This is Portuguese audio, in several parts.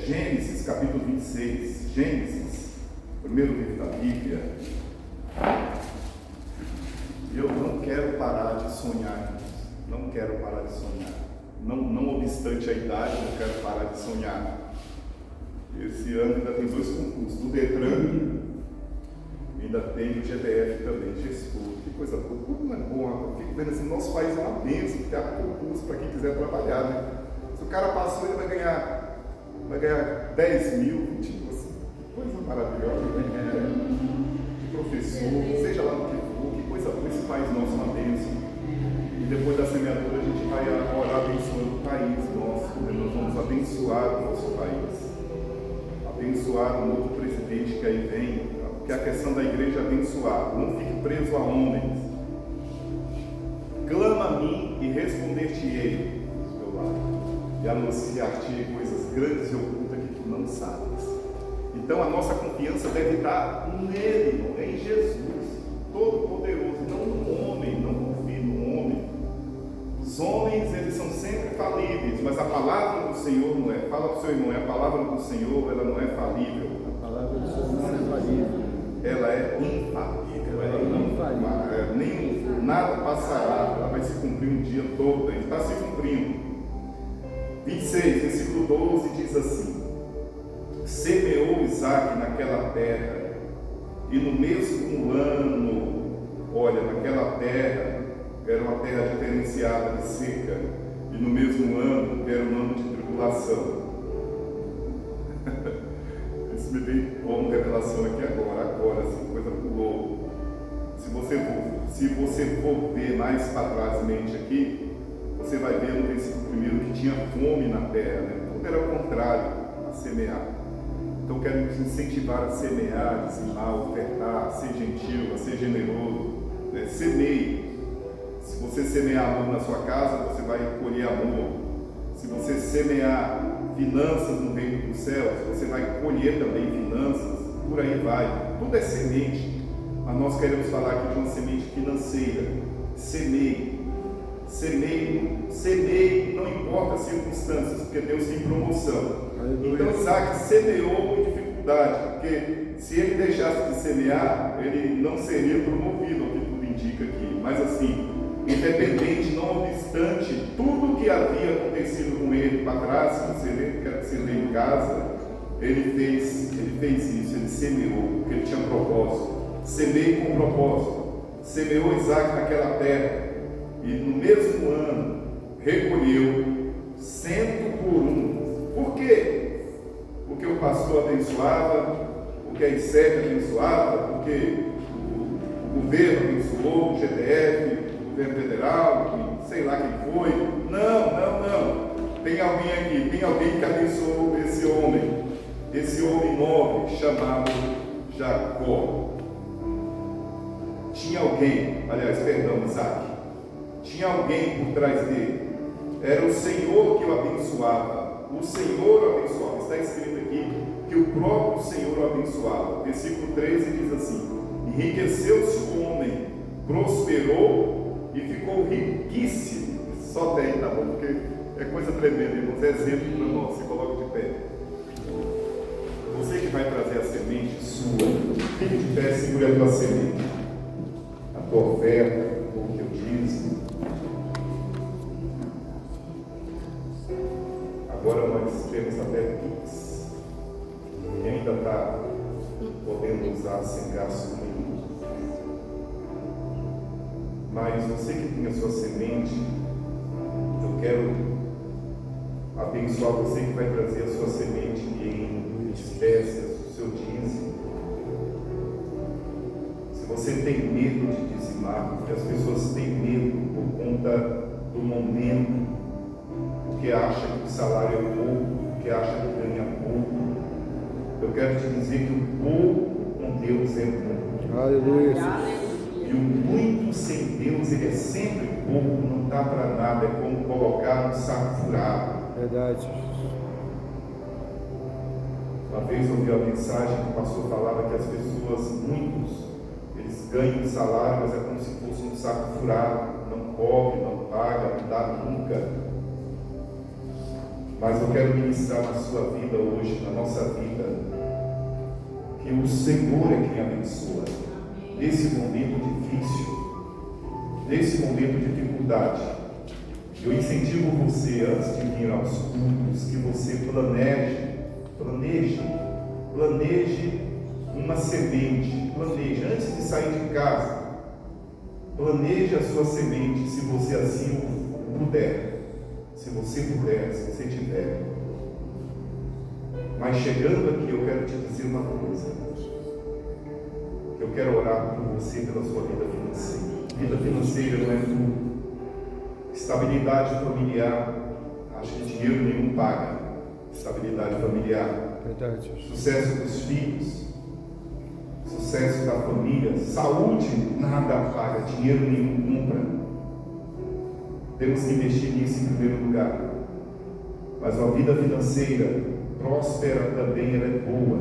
Gênesis capítulo 26. Gênesis, primeiro livro da Bíblia. Eu não quero parar de sonhar. Não quero parar de sonhar. Não obstante a idade, eu quero parar de sonhar. Esse ano ainda tem 2 concursos, do Detran, ainda tem o GDF também, gestor. Que coisa boa, como é bom. Eu fico vendo assim, nosso país é uma bênção, porque há concurso para quem quiser trabalhar, né? Se o cara passou, ele vai ganhar 10 mil, tipo assim, que coisa maravilhosa, né? De professor, seja lá no que for, que coisa boa, esse país nosso é uma bênção. E depois da semeadura a gente vai orar abençoando o país nosso, né? Nós vamos abençoar o nosso país, abençoar o novo presidente que aí vem, porque a questão da igreja é abençoar, não fique preso a homens. Clama a mim e responder-te-ei, do teu lado, e anunciar-te coisas grandes e ocultas que tu não sabes. Então a nossa confiança deve estar nele, em Jesus, Todo-Poderoso, não no homem, não confie no homem. Os homens, eles são sempre falíveis, mas a palavra do Senhor não é. Fala para o seu irmão, a palavra do Senhor, ela não é falível. A palavra do Senhor não é falível. Ela é infalível, ela não, nada passará, ela vai se cumprir um dia todo, e está se cumprindo. 26, versículo 12 diz assim: semeou Isaac naquela terra, e no mesmo ano, olha, naquela terra, era uma terra diferenciada de seca, e no mesmo ano, era um ano de tribulação. Isso me veio como revelação aqui agora, assim, coisa pulou. Se você for ver mais para trás mente aqui, você vai ver no versículo 1 que tinha fome na terra, né? Tudo era o contrário, a semear. Então eu quero nos incentivar a semear, a dizimar, a ofertar, a ser gentil, a ser generoso, né? Semeie. Se você semear amor na sua casa, você vai colher amor. Se você semear finanças no reino dos céus, você vai colher também finanças, por aí vai. Tudo é semente, mas nós queremos falar aqui de uma semente financeira. Semeie, não importa as circunstâncias, porque Deus tem promoção. Então Isaac semeou em dificuldade, porque se ele deixasse de semear, ele não seria promovido, o que tudo indica aqui. Mas assim, independente, não obstante tudo que havia acontecido com ele para trás, se você lê em casa, ele fez isso, ele semeou, porque ele tinha propósito. Semeie com propósito. Semeou Isaac naquela terra, e no mesmo ano recolheu 100 por 1. Por quê? Porque o pastor abençoava, porque a ICEP abençoava, porque o governo abençoou, o GDF, governo federal, sei lá quem foi. Não. Tem alguém aqui, tem alguém que abençoou esse homem nobre chamado Jacó. Tinha alguém, Isaac, tinha alguém por trás dele. Era o Senhor que o abençoava. O Senhor o abençoava. Está escrito aqui que o próprio Senhor o abençoava. Versículo 13 diz assim: enriqueceu-se o homem, prosperou e ficou riquíssimo. Só tem, tá bom? Porque é coisa tremenda, irmãos. É exemplo para nós. Se coloca de pé. Você que vai trazer a semente sua, fique de pé, segure a tua semente, a tua oferta, o teu dízimo. Agora nós temos até Pix, e ainda está podendo usar sem gasto nenhum. Mas você que tem a sua semente, eu quero abençoar você que vai trazer a sua semente em espécies, o seu dízimo. Se você tem medo de dizimar, porque as pessoas têm medo por conta do momento, porque acha que o salário é pouco, porque acha que ganha pouco, eu quero te dizer que o pouco com Deus é muito. Aleluia. E o muito sem Deus, ele é sempre pouco, não dá para nada, é como colocar um saco furado. Verdade. Uma vez eu ouvi a mensagem que o pastor falava que as pessoas, muitos, eles ganham um salário, mas é como se fosse um saco furado, não cobre, não paga, não dá nunca. Mas eu quero ministrar na sua vida hoje, na nossa vida, que o Senhor é quem abençoa. Nesse momento difícil, nesse momento de dificuldade, eu incentivo você, antes de vir aos cultos, que você planeje uma semente, antes de sair de casa, planeje a sua semente, se você assim puder, se você tiver. Mas chegando aqui, eu quero te dizer uma coisa. Eu quero orar por você, pela sua vida financeira. Vida financeira não é tudo. Estabilidade familiar, acho que dinheiro nenhum paga. Estabilidade familiar. Verdade. Sucesso dos filhos. Sucesso da família. Saúde, nada paga. Dinheiro nenhum compra. Temos que investir nisso em primeiro lugar. Mas a vida financeira próspera também, ela é boa.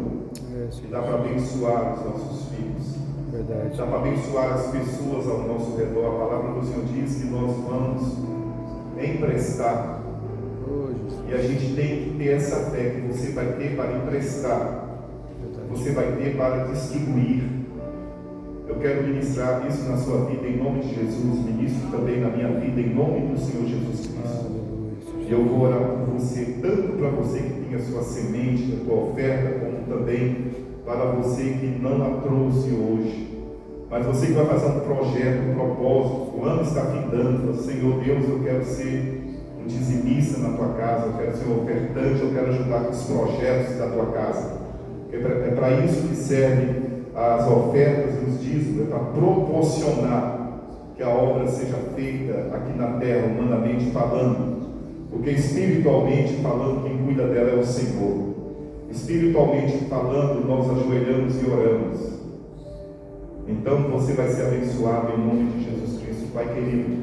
E dá para abençoar os nossos filhos. Verdade. Dá para abençoar as pessoas ao nosso redor. A palavra do Senhor diz que nós vamos emprestar. E a gente tem que ter essa fé que você vai ter para emprestar. Você vai ter para distribuir. Eu quero ministrar isso na sua vida em nome de Jesus. Ministro também na minha vida em nome do Senhor Jesus Cristo. E eu vou orar por você, tanto para você que tem a sua semente, a sua oferta, como também para você que não a trouxe hoje. Mas você que vai fazer um projeto, um propósito, o ano está findando, Senhor Deus, eu quero ser um dizimista na tua casa, eu quero ser um ofertante, eu quero ajudar com os projetos da tua casa. É para isso que servem as ofertas e os dízimos, é para proporcionar que a obra seja feita aqui na terra, humanamente falando. Porque espiritualmente falando, quem cuida dela é o Senhor. Espiritualmente falando, nós ajoelhamos e oramos. Então você vai ser abençoado em nome de Jesus Cristo. Pai querido,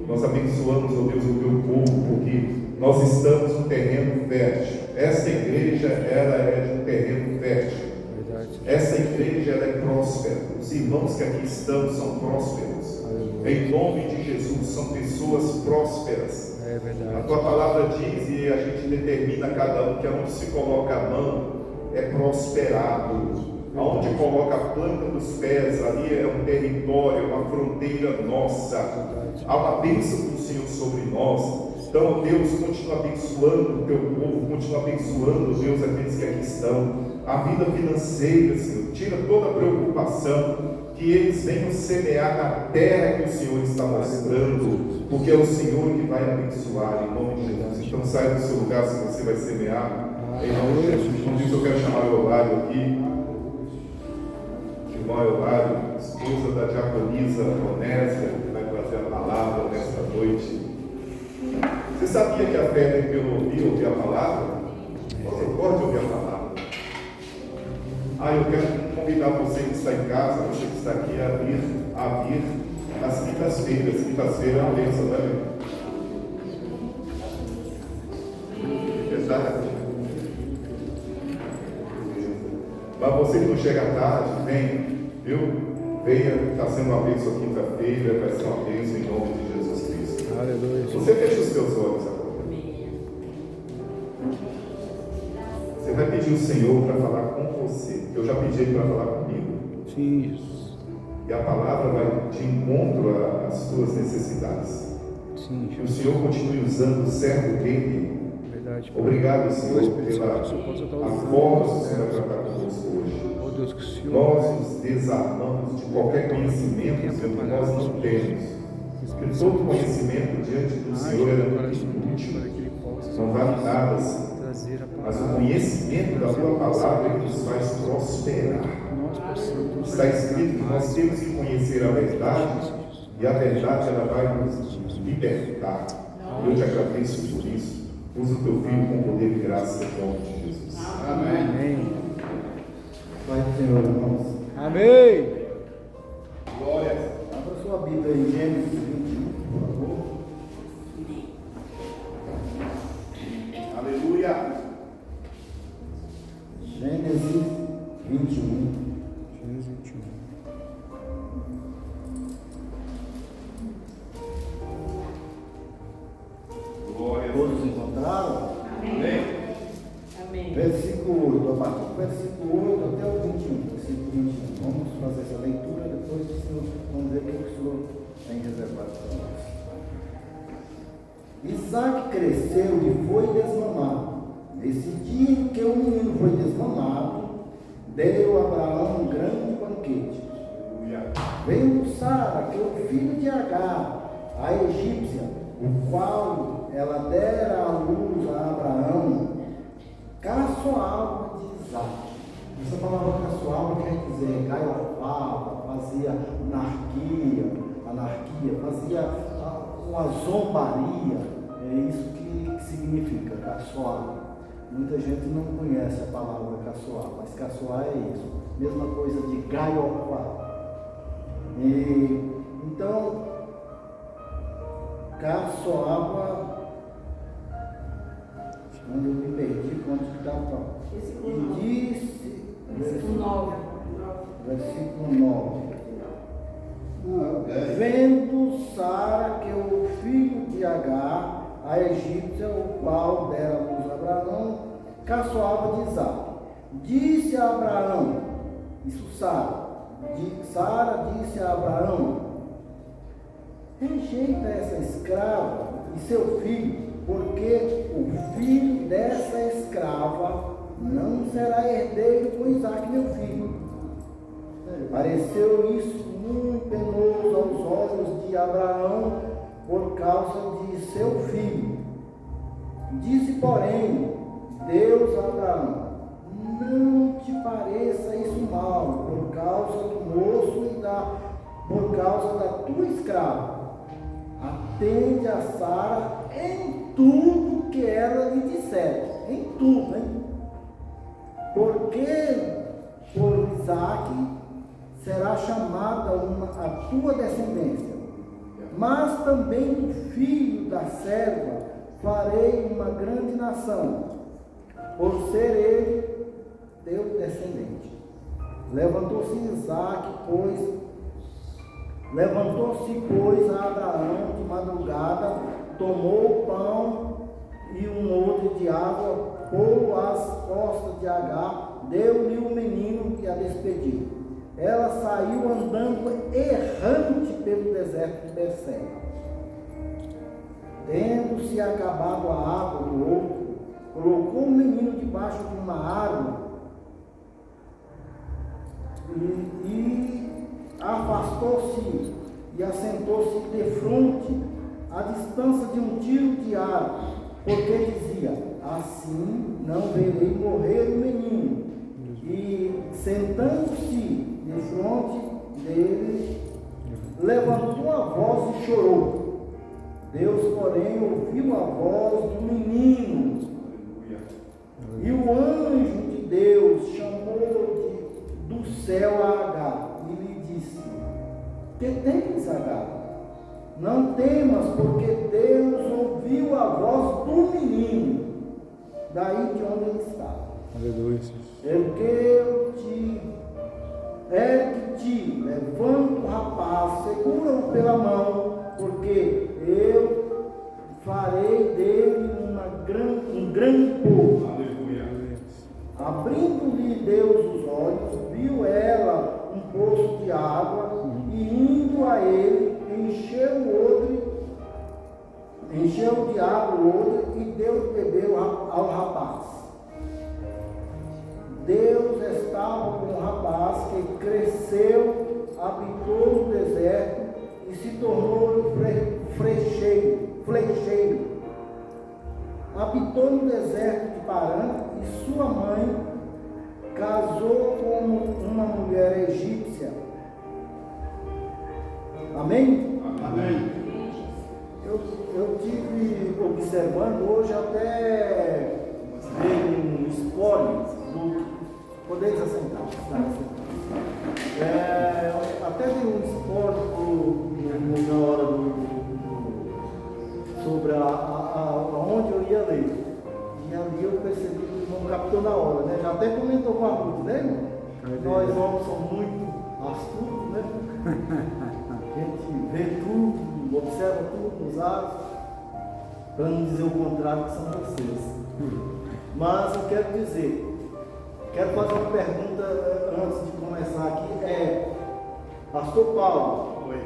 nós abençoamos, ó Deus, o teu povo, porque nós estamos no terreno fértil. Esta igreja, ela é de um terreno fértil. Essa igreja, ela é próspera. Os irmãos que aqui estão são prósperos. Em nome de Jesus, são pessoas prósperas. É verdade. A tua palavra diz, e a gente determina cada um, que aonde se coloca a mão é prosperado. Aonde coloca a planta dos pés, ali é um território, uma fronteira nossa. Há uma bênção do Senhor sobre nós. Então, Deus, continua abençoando o teu povo, continua abençoando, Deus, aqueles que aqui estão. A vida financeira, Senhor, tira toda a preocupação, que eles venham semear na terra que o Senhor está mostrando, porque é o Senhor que vai abençoar, em nome de Jesus. Então saia do seu lugar se você vai semear, em nome de Jesus. Por isso eu quero chamar o Eulário aqui, irmão Eulário, esposa da diaconisa Onésia, que vai trazer a palavra nesta noite. Você sabia que a fé vem pelo ouvir a palavra? Você pode ouvir a palavra. Eu quero convidar você que está em casa, você que está aqui, a vir às quintas-feiras. Quintas-feiras é uma bênção, né? Verdade. Mas você que não chega tarde, vem, viu? Venha, está sendo uma bênção quinta-feira, vai ser uma bênção em nome de Jesus Cristo. Aleluia. Você fecha os seus olhos agora. Você vai pedir o Senhor para falar com você. Eu já pedi Ele para falar comigo. Sim, Jesus. E a palavra vai de encontro às tuas necessidades. Sim, que o Senhor continue usando o servo dele. Verdade. Obrigado, Senhor, pela forma que o Senhor vai tratar conosco hoje. Oh, Deus, que o Senhor Nós nos desarmamos de qualquer conhecimento que nós não temos. Porque todo conhecimento diante do Senhor é muito inútil. Não vale nada, Senhor. Mas o conhecimento da tua palavra é que nos faz prosperar. Está escrito que nós temos que conhecer a verdade, e a verdade ela vai nos libertar. Eu te agradeço por isso. Usa o teu filho com poder e graça em nome de Jesus. Amém. Pai do Senhor, irmãos. Amém. Glória. Abra sua Bíblia em Gênesis 21, por favor. Aleluia. Gênesis 21. Gênesis 21. Glória. Todos encontraram? Amém. Versículo 8, a partir do versículo 8 até o 21, versículo 21. Vamos fazer essa leitura, depois o Senhor, vamos ver o que o Senhor tem reservado para nós. Isaac cresceu e foi desmamado. Nesse dia em que o menino foi desmamado, deu a Abraão um grande banquete. Veio Sara, que é o filho de Agar, a egípcia, o qual ela dera à luz a Abraão, caçoava de Isaac. Essa palavra caçoava quer dizer gaiofava, fazia anarquia, fazia uma zombaria. É isso que significa caçoar. Muita gente não conhece a palavra caçoar, mas caçoar é isso. Mesma coisa de gaiofar. Então, caçoava. Onde eu me perdi, quando estava. E disse. Versículo 9. Versículo 9. Vendo Sara que o filho de Agar, a egípcia, o qual dera luz a Abraão, caçoava de Isaac. Disse a Abraão, isso Sara disse a Abraão: rejeita essa escrava e seu filho, porque o filho dessa escrava não será herdeiro com Isaac, meu filho. Pareceu isso muito penoso aos olhos de Abraão por causa de seu filho. Disse, porém, Deus a Abraão: não te pareça isso mal, por causa do moço e por causa da tua escrava. Atende a Sara em tudo que ela lhe disser. Em tudo, hein? Porque por Isaac será chamada a tua descendência, mas também do filho da serva farei uma grande nação, por ser ele teu descendente. Levantou-se, pois, a Abraão de madrugada, tomou o pão e um odre de água, pô-lo às costas de Agar, deu-lhe o menino e a despediu. Ela saiu andando errante pelo deserto de Berseba. Tendo-se acabado a água do outro, colocou o menino debaixo de uma árvore e afastou-se e assentou-se defronte, à distância de um tiro de arco, porque dizia: assim não verei morrer o menino. E sentando-se defronte dele, levantou a voz e chorou. Deus, porém, ouviu a voz do menino. E o anjo de Deus chamou do céu a Agar e lhe disse: que tens, Agar? Não temas, porque Deus ouviu a voz do menino, daí de onde ele estava. Aleluia. Que te levanta o rapaz, segura-o pela mão, porque eu farei dele um grande povo. Aleluia. Abrindo-lhe Deus os olhos, viu ela um poço de água, e indo a ele, encheu de água o odre e deu de beber ao rapaz. Deus estava com o rapaz, que cresceu, habitou no deserto e se tornou flecheiro. Habitou no deserto de Parã, e sua mãe casou com uma mulher egípcia. Amém? Amém. Eu tive observando hoje até um spoiler do. Podeis assentar. Até dei um spoiler na hora sobre aonde eu ia ler. E ali eu percebi que o irmão captou na hora, né? Já até comentou com a Ruth, né, irmão? Nós homens somos muito astutos, né? A gente vê tudo, observa tudo nos atos, para não dizer o contrário, que são vocês. Mas eu quero fazer uma pergunta antes de começar aqui. Pastor Paulo, Oi.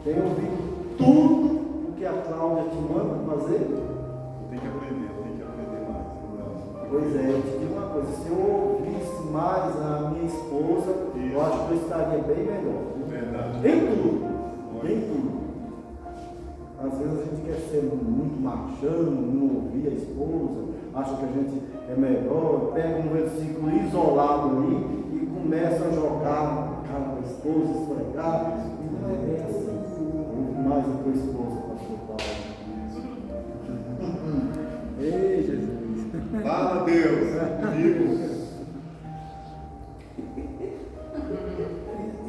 tem ouvido tudo o que a Cláudia te manda fazer? Tem que aprender mais. Pois é, eu te digo uma coisa, se eu ouvisse mais a minha esposa, eu acho que eu estaria bem melhor. Verdade. Em tudo. Às vezes a gente quer ser muito machão, não ouvir a esposa, acha que a gente é melhor, pega um versículo isolado ali e começa a jogar na cara da esposa, esfregar, e não é bem assim. Ouve mais a tua esposa, pastor Paulo. Ei, Jesus. Fala, Deus. Vivo.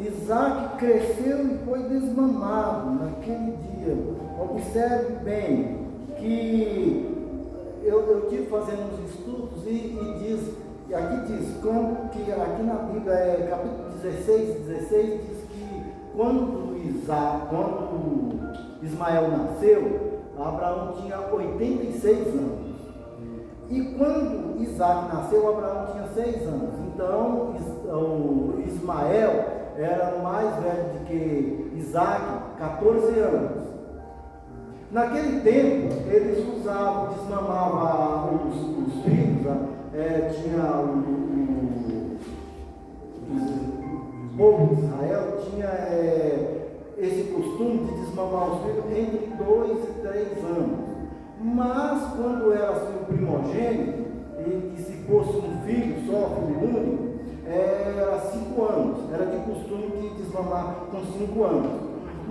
Isaac cresceu e foi desmamado naquele dia. Observe bem que eu tive fazendo uns estudos e aqui diz, que aqui na Bíblia capítulo 16 diz que quando Ismael nasceu, Abraão tinha 86 anos. E quando Isaac nasceu, Abraão tinha 6 anos. Então, Ismael era mais velho do que Isaac, 14 anos. Naquele tempo, eles desmamavam os filhos, tinha o povo de Israel tinha esse costume de desmamar os filhos entre 2 e 3 anos. Mas quando era assim, o primogênito, e se fosse um filho só, filho único, era 5 anos, era de costume de desmamar com 5 anos.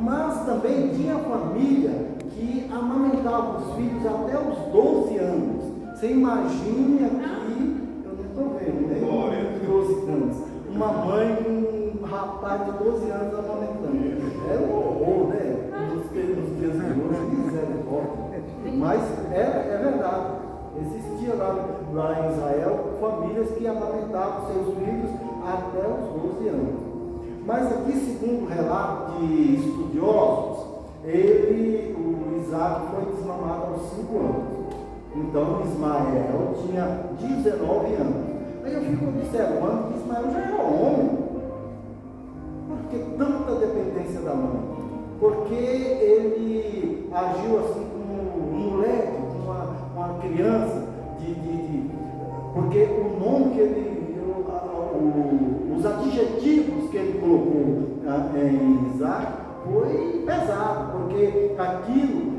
Mas também tinha família que amamentava os filhos até os 12 anos. Você imagine aqui, eu não estou vendo, né? 12 anos. Uma mãe com um rapaz de 12 anos amamentando. É um horror, né? Nos dias de hoje, misericórdia. Mas é verdade. Existia lá em Israel famílias que amamentavam seus filhos até os 12 anos. Mas aqui, segundo o relato de estudiosos, o Isaac foi desmamado aos 5 anos. Então Ismael tinha 19 anos. Aí eu fico observando que Ismael já era homem. Por que tanta dependência da mãe? Porque ele agiu assim como um moleque, como uma criança, porque o nome que os adjetivos que ele colocou em Isaac foi pesado, porque aquilo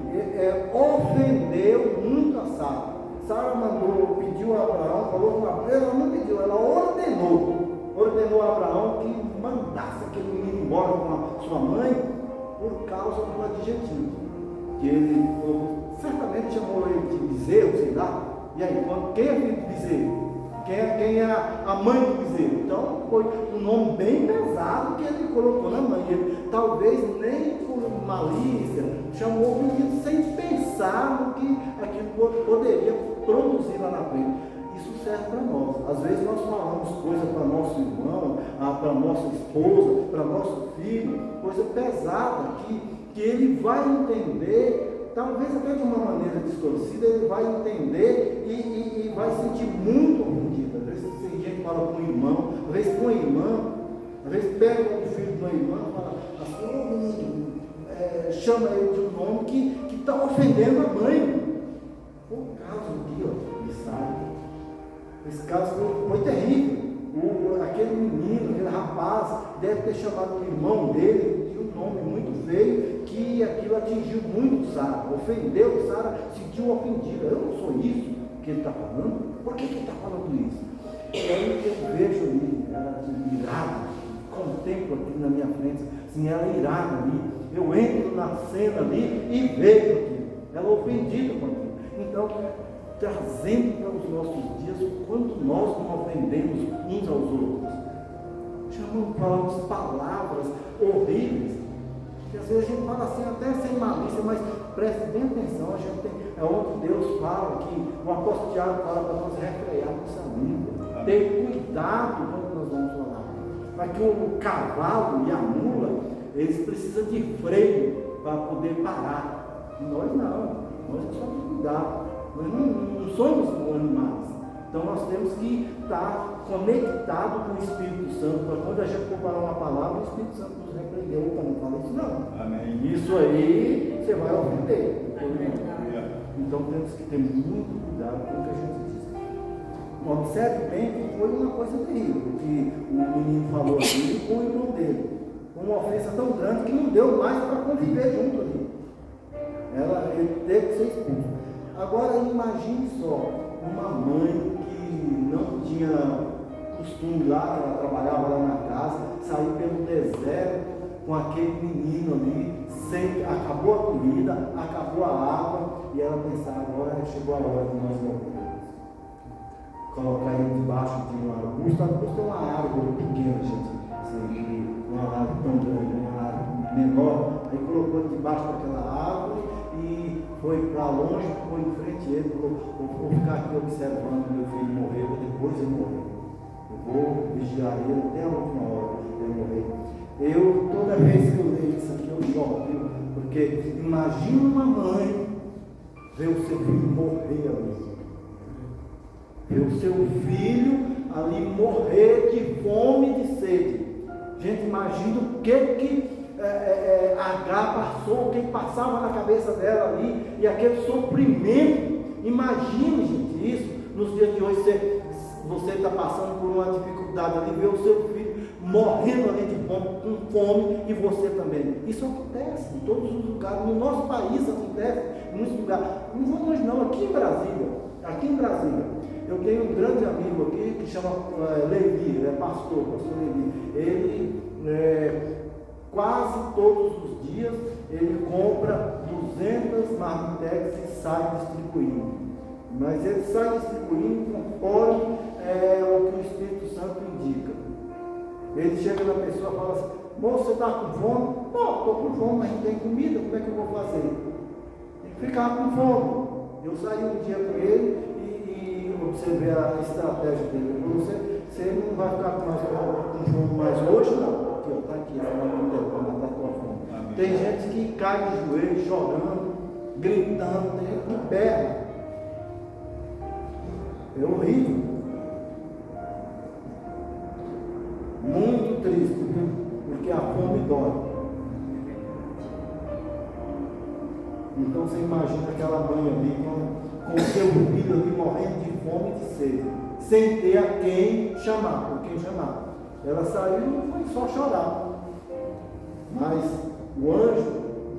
ofendeu muito a Sara. Sara pediu a Abraão, falou com Abraão, ela não pediu, ela ordenou a Abraão que mandasse aquele menino embora com a sua mãe por causa do adjetivo. Que ele certamente chamou ele de bezerro, sei lá. E aí, quem é filho de bezerro? Quem é a mãe do bezerro? Então, foi um nome bem pesado que ele colocou na mãe. Ele, talvez nem por malícia, chamou o menino sem pensar no que aquilo poderia produzir lá na frente. Isso serve para nós. Às vezes nós falamos coisa para nosso irmão, para nossa esposa, para nosso filho, coisa pesada que ele vai entender, talvez até de uma maneira distorcida, ele vai entender e vai sentir muito ofendido. Às vezes tem gente que fala com o irmão, às vezes com a irmã, às vezes pega o filho de uma irmã e fala assim, chama ele de um nome que está ofendendo a mãe. Por causa aqui, Isaac. Esse caso foi terrível. Aquele menino, aquele rapaz, deve ter chamado o irmão dele de um nome muito feio, que aquilo atingiu muito Sara, ofendeu Sara, sentiu ofendida. Eu não sou isso que ele está falando. Por que ele está falando isso? E aí eu vejo ali, ela irada, contemplo aqui na minha frente, assim, ela irada ali. Eu entro na cena ali e vejo aquilo. Ela ofendida com aquilo. Então, trazendo para os nossos dias o quanto nós nos ofendemos uns aos outros. Falamos palavras horríveis, que às vezes a gente fala assim, até sem malícia, mas preste bem atenção, é onde Deus fala, que o apóstolo Tiago fala para nós refrear nossa língua, ter cuidado quando nós vamos falar. Para que o cavalo e a mula, eles precisam de freio para poder parar. E nós não, nós só temos que cuidar. Nós não somos animais. Então nós temos que estar conectados com o Espírito Santo, para quando a gente for falar uma palavra, o Espírito Santo nos repreendeu para não falar isso não. Amém. Isso aí você vai ofender. Aleluia. Então temos que ter muito cuidado com o que a gente diz. Observe bem que foi uma coisa terrível que o menino falou aqui com o irmão dele. Uma ofensa tão grande que não deu mais para conviver junto ali. Ele teve que ser expulso. Agora imagine só, uma mãe que não tinha costume lá, que ela trabalhava lá na casa, sair pelo deserto com aquele menino ali, acabou a comida, acabou a água, e ela pensar, agora chegou a hora de nós morrermos. Colocar ele debaixo de um arbusto. Arbusto é uma árvore pequena, gente, assim, uma árvore tão grande, uma árvore menor. Aí colocou ele debaixo daquela árvore e foi para longe, foi em frente a ele, falou, vou ficar aqui observando meu filho morrer, depois ele morrer. Eu vou vigiar ele até a última hora ele morrer. Toda vez que eu leio isso aqui, eu choro, viu? Porque imagina uma mãe ver o seu filho morrer ali. Ver o seu filho ali morrer de fome e de sede. Gente, imagina o que H passou, o que passava na cabeça dela ali, e aquele soprimento. Imagine, gente, isso nos dias de hoje. Você está passando por uma dificuldade ali, ver o seu filho morrendo ali de fome, com fome, e você também. Isso acontece em todos os lugares, no nosso país acontece, em muitos lugares. Não vou longe não, aqui em Brasília, eu tenho um grande amigo aqui que chama Levi, ele é pastor Levi. Ele quase todos os dias ele compra 200 marmitex e sai distribuindo. Mas ele sai distribuindo conforme o que o Espírito Santo indica. Ele chega na pessoa e fala assim, moço, você está com fome? Não, estou com fome, mas não tem comida, como é que eu vou fazer? Tem que ficar com fome. Eu saí um dia com ele e observei a estratégia dele. Você não vai ficar com fome mais hoje, não. Aqui, está aqui, para matar a tua fome. Amém. Tem gente que cai de joelho, chorando, gritando, tem gente que berra. É horrível. Muito triste, viu? Porque a fome dói. Então você imagina aquela mãe ali com o seu filho ali morrendo de fome e de sede, sem ter a quem chamar, por quem chamar. Ela saiu e foi só chorar. Mas o anjo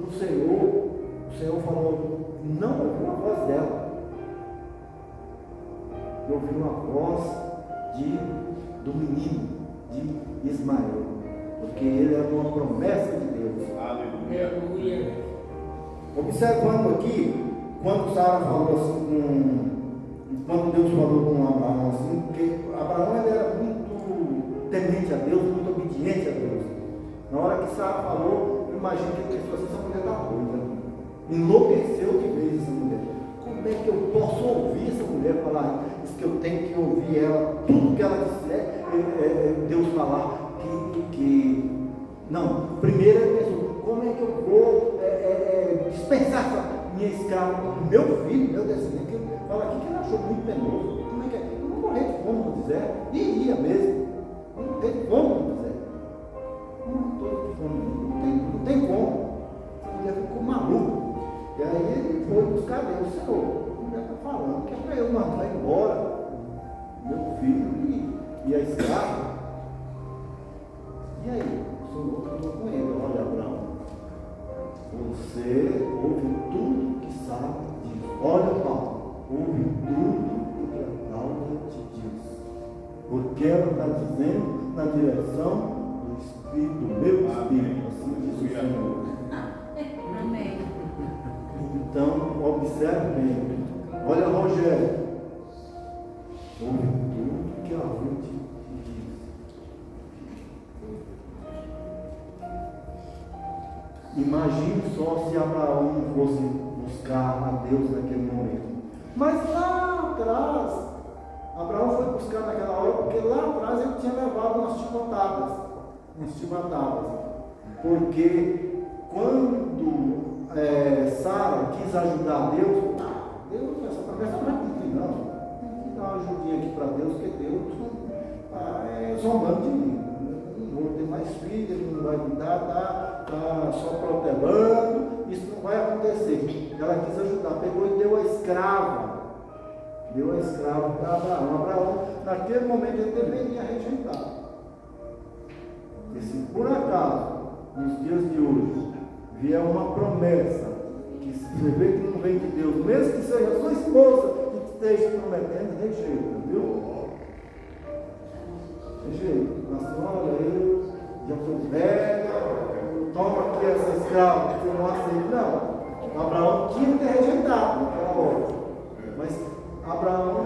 do Senhor, o Senhor falou, não ouviu a voz dela. Eu ouvi uma voz do menino, de Ismael, porque ele era uma promessa de Deus. Aleluia. Observando aqui, quando Sara falou assim quando Deus falou com Abraão assim, porque Abraão ele era muito temente a Deus, muito obediente a Deus. Na hora que Sara falou, eu imagino que ele pensou assim, essa mulher está doida, enlouqueceu de vez essa mulher. Como é que eu posso ouvir essa mulher falar isso, que eu tenho que ouvir ela, tudo que ela disser, Deus falar que não, primeiro ele pensou, como é que eu vou dispensar essa minha escrava com meu filho, meu descendente, que fala aqui que ele achou muito penoso, como é que é? Eu vou morrer de fome no deserto, e ia mesmo, eu vou morrer de fome no deserto, não estou de fome, não tem como, essa mulher ficou maluca. E aí ele foi buscar Deus, Senhor, a mulher está falando que é para eu mandar embora meu filho e a escrava. E aí, o Senhor falou com ele, olha Abraão, você ouve tudo que sabe diz. Olha Paulo, ouve tudo que a Cláudia te diz. Porque ela está dizendo na direção do Espírito, do meu Espírito, assim diz o Senhor. Amém. Então, observe bem. Olha, Rogério. Ouve tudo que a Ruth diz. Imagine só se Abraão fosse buscar a Deus naquele momento. Mas lá atrás, Abraão foi buscar naquela hora, porque lá atrás ele tinha levado umas chibatadas. Porque quando Sara quis ajudar Deus essa promessa porque Deus está zombando de mim. Não vou ter mais filho, ele não vai me dar, está só protelando, isso não vai acontecer. Ela quis ajudar, pegou e deu a escrava. Deu a escrava para Abraão. Abraão, naquele momento, ele deveria rejeitar. E se por acaso, nos dias de hoje, vier uma promessa, que se você vê que não vem de Deus, mesmo que seja a sua esposa que te esteja prometendo, rejeita, viu? Rejeita. Mas olha, eu já estou velha, toma aqui essa escrava, que eu não aceito. Não. Abraão tinha que ter rejeitado naquela hora. Mas Abraão,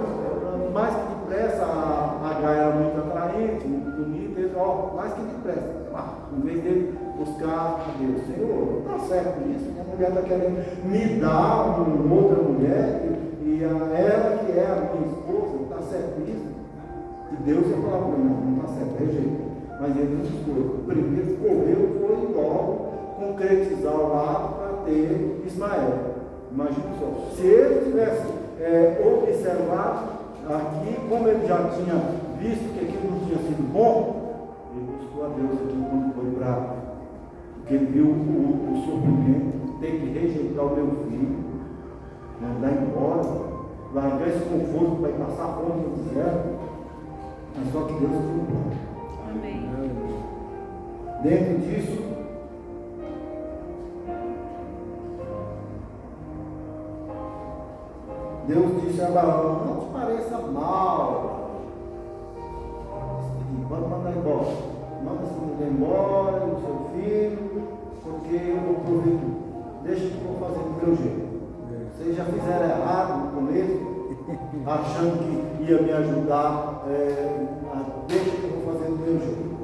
mais que depressa, a Agar era muito atraente, muito bonita, ele, mais que depressa, em vez dele buscar a Deus, Senhor, está certo isso, minha mulher está querendo me dar uma outra mulher, e ela que é a minha esposa, está certo isso? E Deus ia falar para mim, não está certo, rejeita. Mas ele não foi. Primeiro correu, foi logo concretizar o lado para ter Ismael. Imagina só, se ele tivesse observado aqui, como ele já tinha visto que aquilo não tinha sido bom, ele buscou a Deus aqui quando foi para, porque ele viu o sofrimento, ter que rejeitar o meu filho, mandar embora, largar esse conforto para ir passar fome no deserto. Mas só que Deus tinha um plano. Amém. Dentro disso, Deus disse a Abraão, não te pareça mal. Vamos mandar embora. Manda essa mulher embora, o seu filho, porque eu vou prover tudo. Deixa que eu vou fazer do meu jeito. Vocês já fizeram errado no começo, achando que ia me ajudar, deixa que eu vou fazer do meu jeito.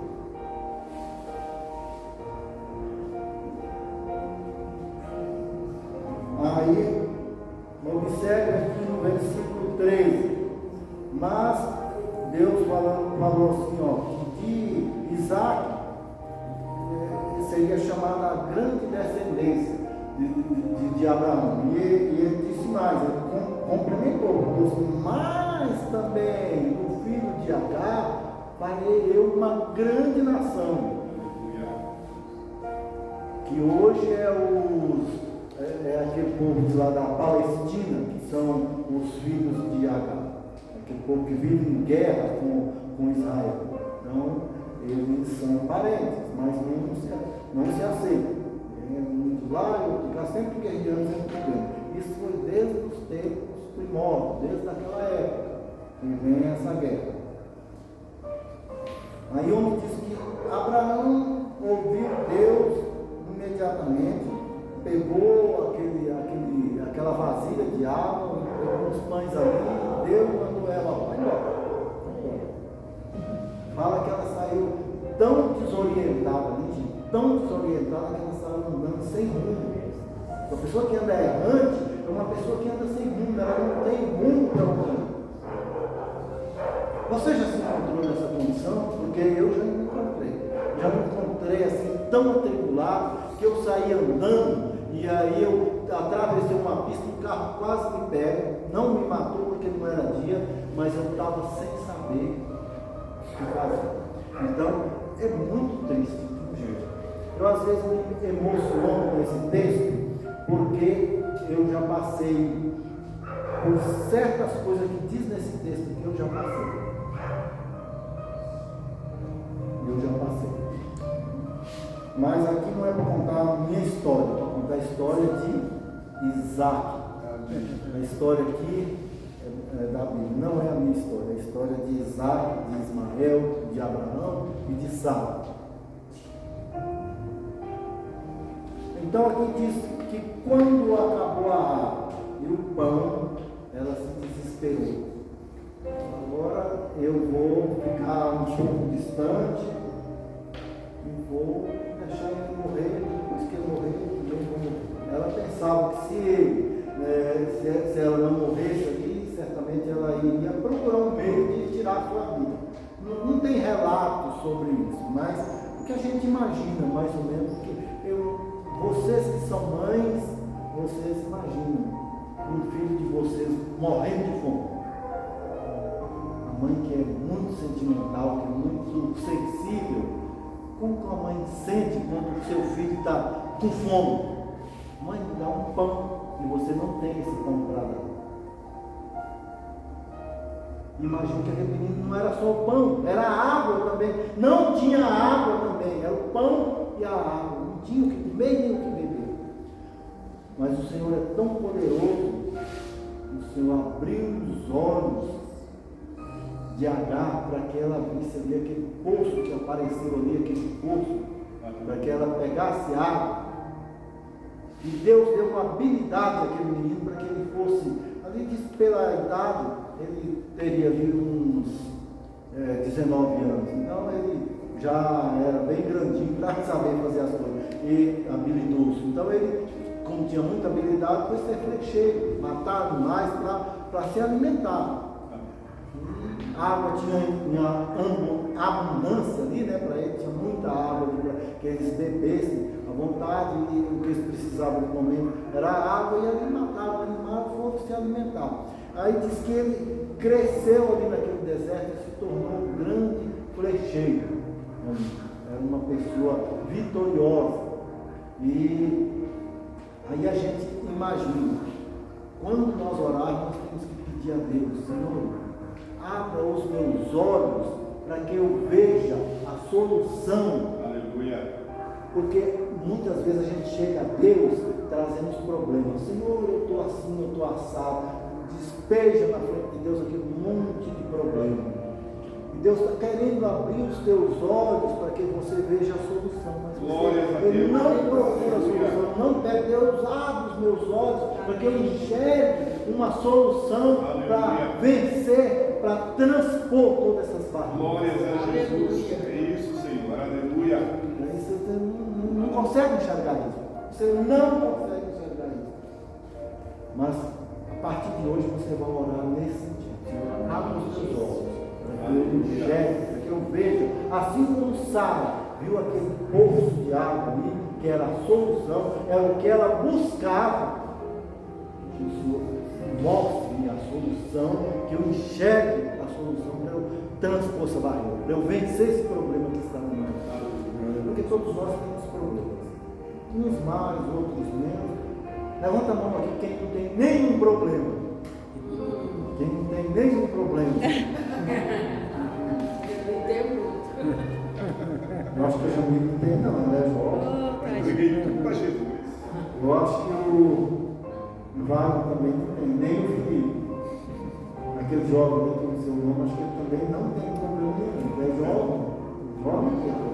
Aí, observe aqui no versículo 13, mas Deus falou assim, que de Isaac seria chamada a grande descendência de Abraão. E ele disse mais, ele complementou, Deus, mas também o filho de Agar farei eu uma grande nação, que hoje é aquele povo de lá da Palestina, que são os filhos de Agar, aquele povo que vive em guerra com Israel. Então, eles são parentes, mas não se aceitam. Lá, eu ficar sempre guerreando, sempre brigando. Isso foi desde os tempos primórdios, desde aquela época que vem essa guerra. Aí o homem diz que Abraão ouviu Deus imediatamente, pegou aquela vasilha de água, pegou uns pães ali, Deus mandou ela, vai embora. Fala que ela saiu tão desorientada ali, gente, tão desorientada que ela saiu andando sem rumo. Uma pessoa que anda errante é uma pessoa que anda sem rumo, ela não tem rumo para o caminho. Você já se encontrou nessa condição? Porque eu já me encontrei. Já me encontrei assim, tão atribulado, que eu saí andando e aí eu atravessei uma pista, o carro quase me pega, não me matou porque não era dia, mas eu estava sem saber o que fazer. Então, é muito triste, gente. Eu às vezes me emociono com esse texto, porque eu já passei por certas coisas que diz nesse texto que eu já passei. Mas aqui não é para contar a minha história, é para contar a história de Isaac. A história aqui da Bíblia não é a minha história, é a história de Isaac, de Ismael, de Abraão e de Sara. Então aqui diz que quando acabou a água e o pão, ela se desesperou. Agora eu vou ficar um pouco distante e vou deixar ele morrer, depois que ele morrer, eu vou morrer. Ela pensava que se ela não morresse ali, certamente ela iria procurar um meio de tirar a sua vida. Não tem relato sobre isso, mas o que a gente imagina, mais ou menos, vocês que são mães, vocês imaginam um filho de vocês morrendo de fome. mãe que é muito sentimental, que é muito sensível, como que uma mãe sente quando o seu filho está com fome? Mãe, me dá um pão e você não tem esse pão para dar. Imagina que aquele menino não era só o pão, era a água também. Não tinha água também, era o pão e a água. Não tinha o que comer nem o que beber. Mas o Senhor é tão poderoso, o Senhor abriu os olhos de Agar para que ela visse ali aquele poço que apareceu ali, aquele poço, para que ela pegasse água. E Deus deu uma habilidade àquele menino para que ele fosse, ali diz pela idade, ele teria ali uns 19 anos, então ele já era bem grandinho para saber fazer as coisas, e habilidoso. Então ele, como tinha muita habilidade, foi ser flecheiro, matar animais para se alimentar. A água tinha abundância ali, né, para ele, tinha muita água ali para que eles bebessem à vontade, e o que eles precisavam no momento era água, e ali matavam o animal e foram se alimentar. Aí diz que ele cresceu ali naquele deserto e se tornou um grande flecheiro. Era uma pessoa vitoriosa. E aí a gente imagina, quando nós orarmos, nós temos que pedir a Deus: Senhor, abra os meus olhos para que eu veja a solução. Aleluia. Porque muitas vezes a gente chega a Deus trazendo os problemas. Senhor, eu estou assim, eu estou assado. Despeja na frente de Deus aquele monte de problema. E Deus está querendo abrir os teus olhos para que você veja a solução. Mas você não procura a solução, não pede. Deus, abre os meus olhos para que eu enxergue uma solução para vencer, para transpor todas essas barreiras. Glórias a Jesus. É isso, Senhor. Aleluia. Você não consegue enxergar isso. Você não consegue enxergar isso. Mas a partir de hoje você vai orar nesse sentido. Senhor, abra os seus olhos para que eu enxergue, para que eu veja. Assim como Sara viu aquele poço de água ali, que era a solução, era o que ela buscava. Que o Senhor mostre a solução, que eu enxergue a solução para eu transpor essa barreira, para eu vencer esse problema que está no mundo. Porque todos nós temos problemas. Uns mais, outros menos. Levanta a mão aqui quem não tem nenhum problema. Quem não tem nenhum problema. Eu acho que o Jamil não tem não, né, João? Eu peguei tudo para Jesus. Eu acho que o Wagner também não tem, nem o Felipe. Aquele jovem ali que não sei o nome, acho que ele também não tem problema nenhum. É jovem, jovem não tem problema.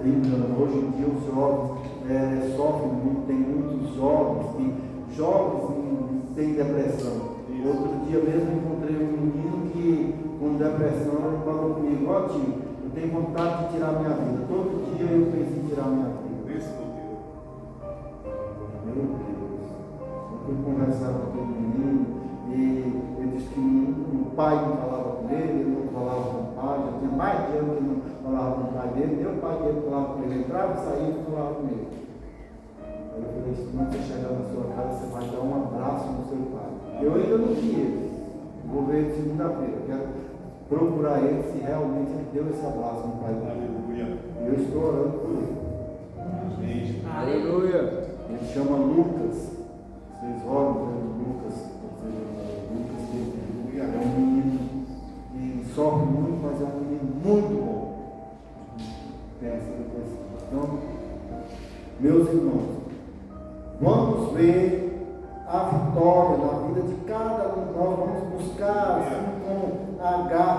Brincando, hoje em dia os jovens sofrem muito, tem muitos jovens que têm depressão. Outro dia mesmo encontrei um menino que com depressão ele falou comigo: ó tio, eu tenho vontade de tirar minha vida. Todo dia eu penso em tirar minha vida. Meu Deus. Eu fui conversar com aquele menino e ele disse que o pai não falava com ele não falava com o pai, já tinha mais de ano que não falava com o pai dele, nem o pai dele falava com ele, entrava e saía e não falava com ele. Aí eu falei: se quando você chegar na sua casa, você vai dar um abraço no seu pai. Eu ainda não vi ele, vou ver ele segunda-feira, quero procurar ele se realmente ele deu esse abraço no pai dele. Aleluia. E eu estou orando por ele. Amém. Aleluia. Ele chama Lucas. Vocês olham para Lucas. Lucas que é um menino que sofre muito, mas é um menino muito bom. Pensa depois. Então, meus irmãos, vamos ver a vitória na vida de cada um de nós. Vamos buscar, assim como Agar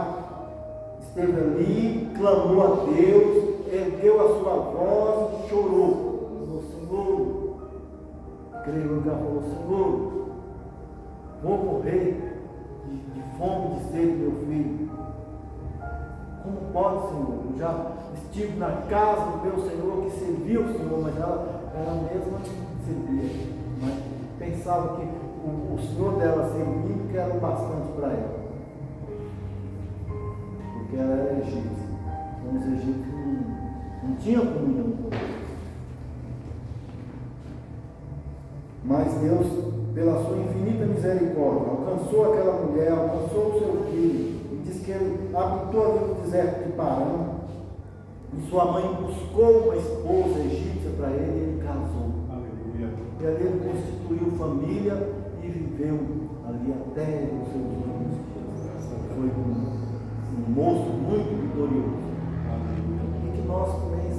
esteve ali, clamou a Deus, ergueu a sua voz e chorou. Falou: Senhor, aquele lugar falou: Senhor, vou morrer de fome, de sede, meu filho. Como pode, Senhor? Eu já estive na casa do meu Senhor, que serviu o Senhor, mas ela mesma servia. Mas pensava que o Senhor dela servindo que era o bastante para ela. Porque ela era egípcia. Então os egípcios não tinham comunhão com Deus. Mas Deus pela sua infinita misericórdia, alcançou aquela mulher, alcançou o seu filho, e diz que ele habitou ali no deserto de Parã, e sua mãe buscou uma esposa egípcia para ele, e ele casou. Aleluia. E ali ele constituiu família e viveu ali até os seus últimos dias. Foi um moço muito vitorioso. E que nós também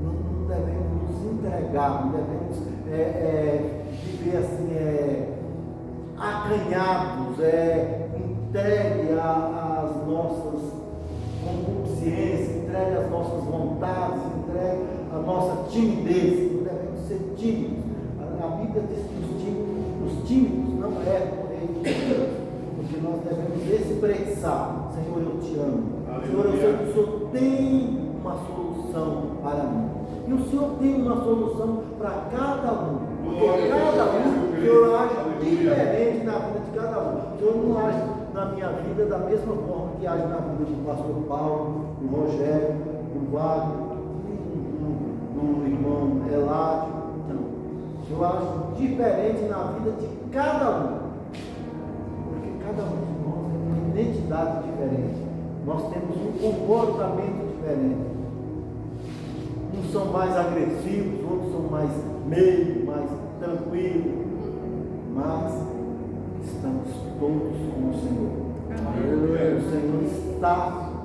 não devemos nos entregar, não devemos viver assim, acanhados, entregue às nossas concupiscências, entregue às nossas vontades, entregue à nossa timidez. Não devemos ser tímidos. A Bíblia diz que os tímidos não herdam o reino de Deus, porque nós devemos expressar: Senhor, eu te amo. Senhor, eu sei que o Senhor tem uma solução para mim. E o Senhor tem uma solução para cada um. Porque cada um, o Senhor age diferente na vida de cada um. O Senhor não age na minha vida da mesma forma que age na vida do pastor Paulo, do Rogério, do Wagner, do irmão Eládio. Eu acho diferente na vida de cada um, porque cada um de nós tem uma identidade diferente, nós temos um comportamento diferente. Uns são mais agressivos, outros são mais meio, mais tranquilos, mas estamos todos com o Senhor. Amém. O Senhor está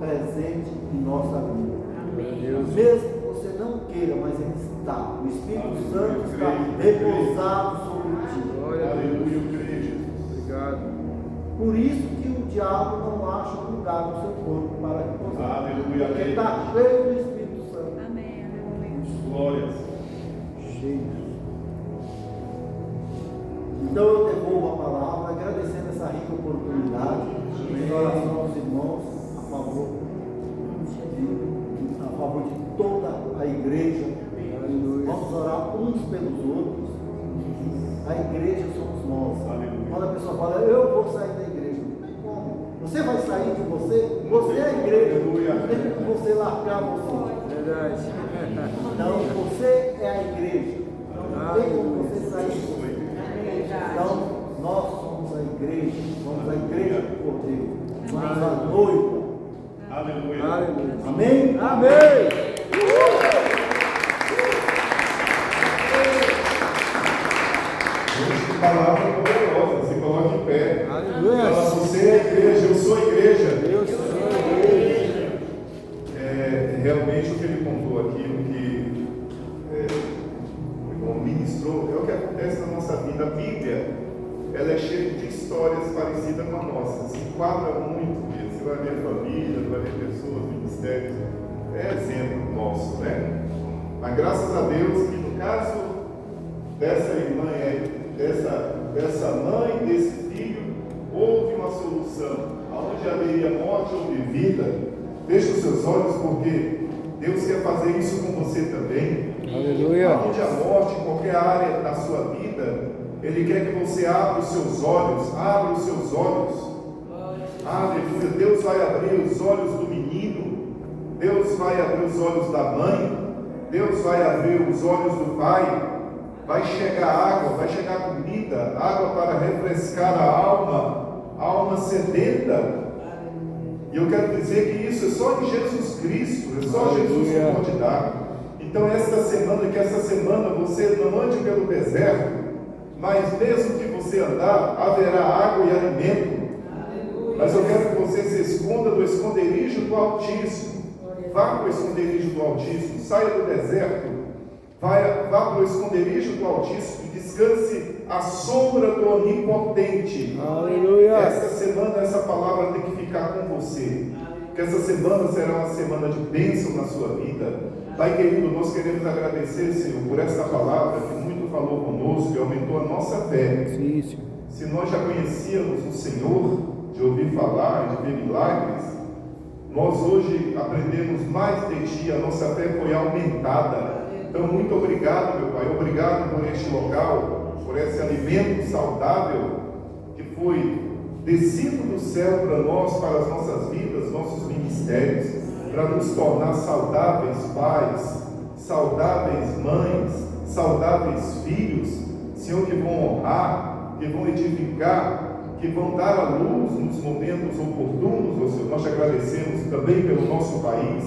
presente em nossa vida. Amém. Mesmo que você não queira, mas Ele está. O Espírito Santo está repousado sobre ti. Aleluia, eu creio, Jesus. Obrigado. Por isso que o diabo não acha lugar no seu corpo para repousar. Aleluia. Porque está cheio do Espírito Santo. Amém. Aleluia. Glórias. Cheio. Então eu devolvo a palavra, agradecendo essa rica oportunidade, em oração aos irmãos, a favor de toda a igreja. Vamos orar uns pelos outros. A igreja somos nós. Aleluia. Quando a pessoa fala, eu vou sair da igreja, não tem como. Você vai sair de você? Você é a igreja. Não tem como você largar você. Verdade. Então, você é a igreja. Não tem como você sair de você. Então, nós somos a igreja. Somos a igreja do Cordeiro. Somos a noiva. Aleluia. Aleluia. Amém? Amém. Que palavra poderosa, se coloca em pé. Aleluia. Fala, você é a igreja, eu sou a igreja. Eu sou a igreja. Realmente o que ele contou aqui, o que o irmão ministrou, é o que acontece na nossa vida. A Bíblia, ela é cheia de histórias parecidas com a nossa, se enquadra muito mesmo. Você vai ver família, vai ver pessoas, ministérios, é exemplo nosso, né? Mas graças a Deus que no caso dessa irmã, dessa mãe, desse filho, houve uma solução. Aonde haveria morte ou vida, feche os seus olhos, porque Deus quer fazer isso com você também. Aleluia. Aonde a morte, em qualquer área da sua vida, Ele quer que você abra os seus olhos, Aleluia. Deus vai abrir os olhos do menino, Deus vai abrir os olhos da mãe, Deus vai abrir os olhos do pai. Vai chegar água, vai chegar comida, água para refrescar a alma sedenta. E eu quero dizer que isso é só de Jesus Cristo, é só Jesus que pode dar. Então que essa semana você não ande pelo deserto, mas mesmo que você andar, haverá água e alimento. Mas eu quero que você se esconda do esconderijo do Altíssimo. Vá para o esconderijo do Altíssimo, saia do deserto. Vá para o esconderijo do Altíssimo e descanse à sombra do Onipotente. Aleluia. Esta semana essa palavra tem que ficar com você, que essa semana será uma semana de bênção na sua vida. Pai querido, nós queremos agradecer, Senhor, por esta palavra que muito falou conosco e aumentou a nossa fé. Sim, Senhor. Se nós já conhecíamos o Senhor, de ouvir falar, de ver milagres, nós hoje aprendemos mais de Ti, a nossa fé foi aumentada. Então, muito obrigado, meu Pai, obrigado por este local, por esse alimento saudável que foi descido do céu para nós, para as nossas vidas, nossos ministérios, para nos tornar saudáveis pais, saudáveis mães, saudáveis filhos, Senhor, que vão honrar, que vão edificar, que vão dar a luz nos momentos oportunos. Ó Senhor, nós te agradecemos também pelo nosso país.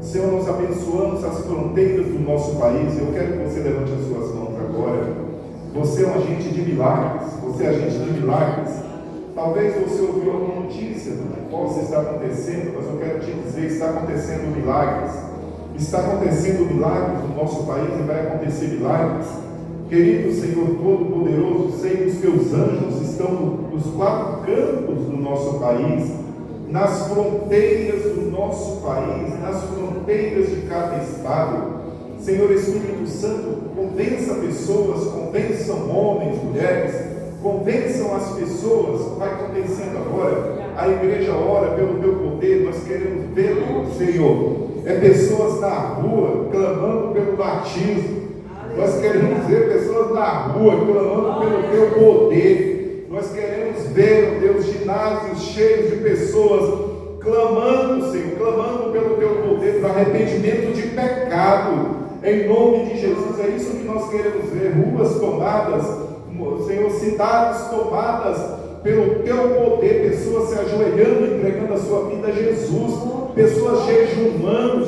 Senhor, nós abençoamos as fronteiras do nosso país. Eu quero que você levante as suas mãos agora. Você é um agente de milagres. Você é agente de milagres. Talvez você ouviu alguma notícia do que possa estar acontecendo, mas eu quero te dizer, está acontecendo milagres. Está acontecendo milagres no nosso país e vai acontecer milagres. Querido Senhor Todo-Poderoso, sei que os teus anjos estão nos 4 cantos do nosso país, nas fronteiras do nosso país, nas fronteiras de cada estado. Senhor Espírito Santo, convença pessoas, convençam homens, mulheres, convençam as pessoas. Vai convencendo agora. A igreja ora pelo teu poder. Nós queremos ver, Senhor, pessoas na rua clamando pelo batismo. Nós queremos ver pessoas na rua clamando pelo teu poder. Nós queremos ver, Deus, ginásios cheios de pessoas clamando, Senhor, clamando pelo teu poder, para arrependimento de pecado. Em nome de Jesus, é isso que nós queremos ver. Ruas tomadas, Senhor, cidades tomadas pelo teu poder, pessoas se ajoelhando, entregando a sua vida a Jesus, pessoas jejuando,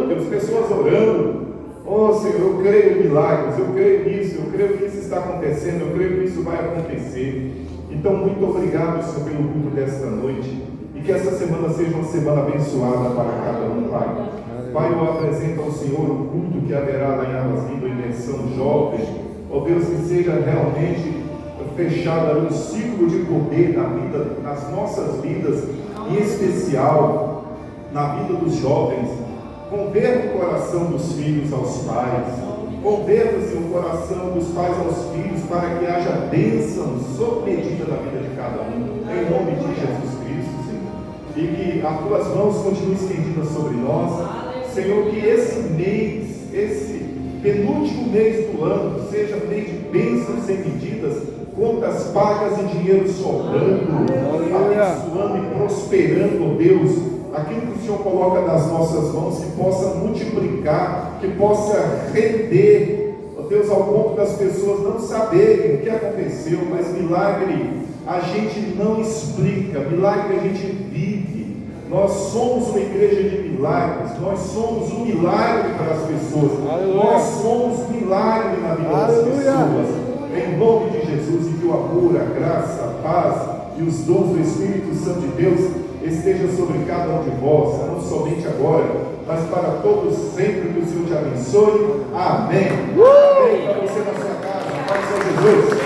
Deus, pessoas orando. Oh Senhor, eu creio em milagres, eu creio nisso, eu creio que isso está acontecendo, eu creio que isso vai acontecer. Então, muito obrigado, Senhor, pelo culto desta noite, e que essa semana seja uma semana abençoada para cada um, Pai. Pai, eu apresento ao Senhor o culto que haverá lá em Águas Vivas, imersão jovem. Oh Deus, que seja realmente fechado um ciclo de poder na vida, nas nossas vidas, em especial na vida dos jovens. Converta o coração dos filhos aos pais, converta-se o coração dos pais aos filhos, para que haja bênção sob medida na vida de cada um, em nome de Jesus Cristo, Senhor. E que as tuas mãos continuem estendidas sobre nós, Senhor, que esse mês, esse penúltimo mês do ano, seja mês de bênçãos sem medidas, contas pagas e dinheiro sobrando, abençoando e prosperando, Deus. Aquilo que o Senhor coloca nas nossas mãos, que possa multiplicar, que possa render, ó Deus, ao ponto das pessoas não saberem o que aconteceu, mas milagre a gente não explica, milagre a gente vive. Nós somos uma igreja de milagres, nós somos um milagre para as pessoas, nós somos milagre na vida das pessoas, em nome de Jesus. E que o amor, a graça, a paz e os dons do Espírito Santo de Deus esteja sobre cada um de vós, não somente agora, mas para todos sempre. Que o Senhor te abençoe. Amém. Amém. Para você na sua casa, Pai de Jesus.